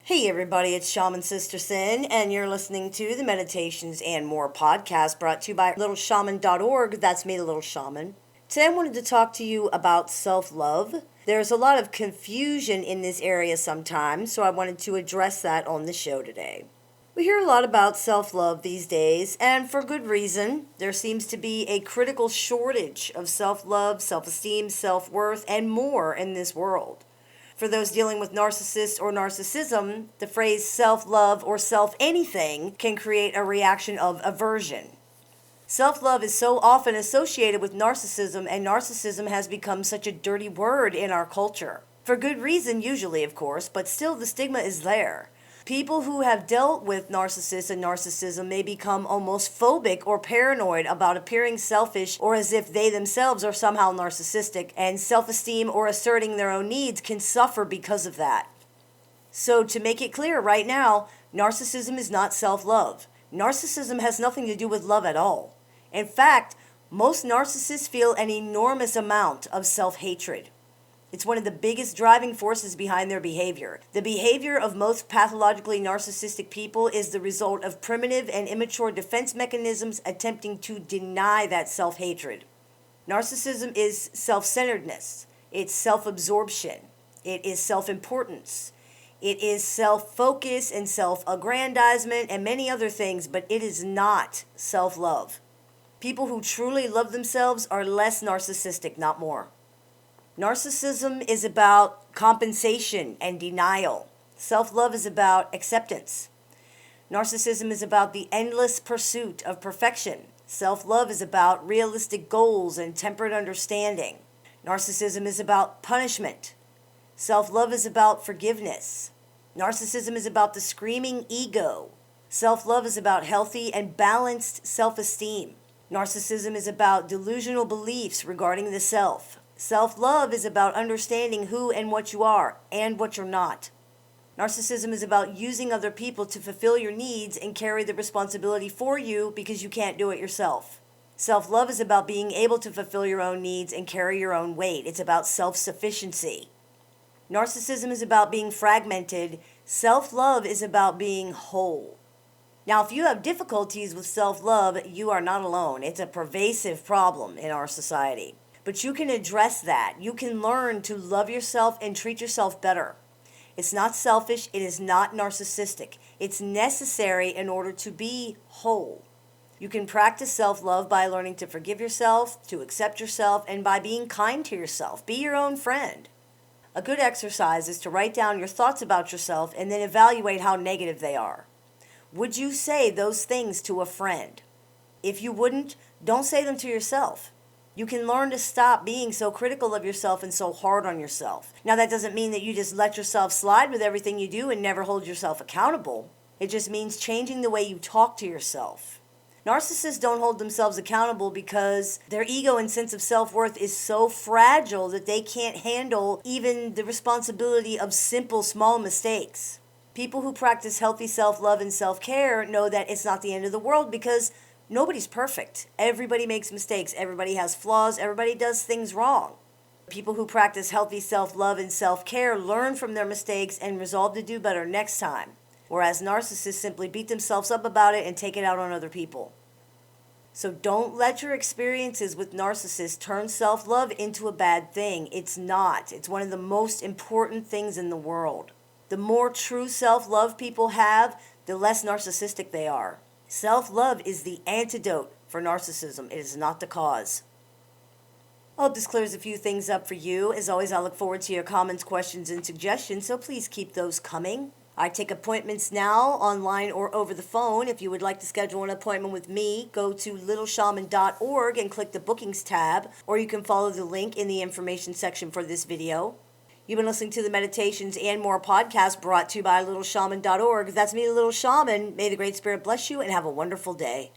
Hey everybody, it's Shaman Sister Sin, and you're listening to the Meditations and More podcast brought to you by littleshaman.org. That's me, the Little Shaman. Today I wanted to talk to you about self-love. There's a lot of confusion in this area sometimes, so I wanted to address that on the show today. We hear a lot about self-love these days, and for good reason. There seems to be a critical shortage of self-love, self-esteem, self-worth, and more in this world. For those dealing with narcissists or narcissism, the phrase self-love or self-anything can create a reaction of aversion. Self-love is so often associated with narcissism, and narcissism has become such a dirty word in our culture. For good reason, usually, of course, but still the stigma is there. People who have dealt with narcissists and narcissism may become almost phobic or paranoid about appearing selfish or as if they themselves are somehow narcissistic, and self-esteem or asserting their own needs can suffer because of that. So to make it clear right now, narcissism is not self-love. Narcissism has nothing to do with love at all. In fact, most narcissists feel an enormous amount of self-hatred. It's one of the biggest driving forces behind their behavior. The behavior of most pathologically narcissistic people is the result of primitive and immature defense mechanisms attempting to deny that self-hatred. Narcissism is self-centeredness. It's self-absorption. It is self-importance. It is self-focus and self-aggrandizement and many other things, but it is not self-love. People who truly love themselves are less narcissistic, not more. Narcissism is about compensation and denial. Self-love is about acceptance. Narcissism is about the endless pursuit of perfection. Self-love is about realistic goals and tempered understanding. Narcissism is about punishment. Self-love is about forgiveness. Narcissism is about the screaming ego. Self-love is about healthy and balanced self-esteem. Narcissism is about delusional beliefs regarding the self. Self-love is about understanding who and what you are and what you're not. Narcissism is about using other people to fulfill your needs and carry the responsibility for you because you can't do it yourself. Self-love is about being able to fulfill your own needs and carry your own weight. It's about self-sufficiency. Narcissism is about being fragmented. Self-love is about being whole. Now, if you have difficulties with self-love, you are not alone. It's a pervasive problem in our society. But you can address that. You can learn to love yourself and treat yourself better. It's not selfish. It is not narcissistic. It's necessary in order to be whole. You can practice self-love by learning to forgive yourself, to accept yourself, and by being kind to yourself. Be your own friend. A good exercise is to write down your thoughts about yourself and then evaluate how negative they are. Would you say those things to a friend? If you wouldn't, don't say them to yourself. You can learn to stop being so critical of yourself and so hard on yourself. Now, that doesn't mean that you just let yourself slide with everything you do and never hold yourself accountable. It just means changing the way you talk to yourself. Narcissists don't hold themselves accountable because their ego and sense of self-worth is so fragile that they can't handle even the responsibility of simple, small mistakes. People who practice healthy self-love and self-care know that it's not the end of the world because nobody's perfect. Everybody makes mistakes. Everybody has flaws. Everybody does things wrong. People who practice healthy self-love and self-care learn from their mistakes and resolve to do better next time, whereas narcissists simply beat themselves up about it and take it out on other people. So don't let your experiences with narcissists turn self-love into a bad thing. It's not. It's one of the most important things in the world. The more true self-love people have, the less narcissistic they are. Self-love is the antidote for narcissism. It is not the cause. I hope this clears a few things up for you. As always, I look forward to your comments, questions, and suggestions, so please keep those coming. I take appointments now, online or over the phone. If you would like to schedule an appointment with me, go to littleshaman.org and click the Bookings tab, or you can follow the link in the information section for this video. You've been listening to the Meditations and More podcast brought to you by littleshaman.org. That's me, the Little Shaman. May the Great Spirit bless you and have a wonderful day.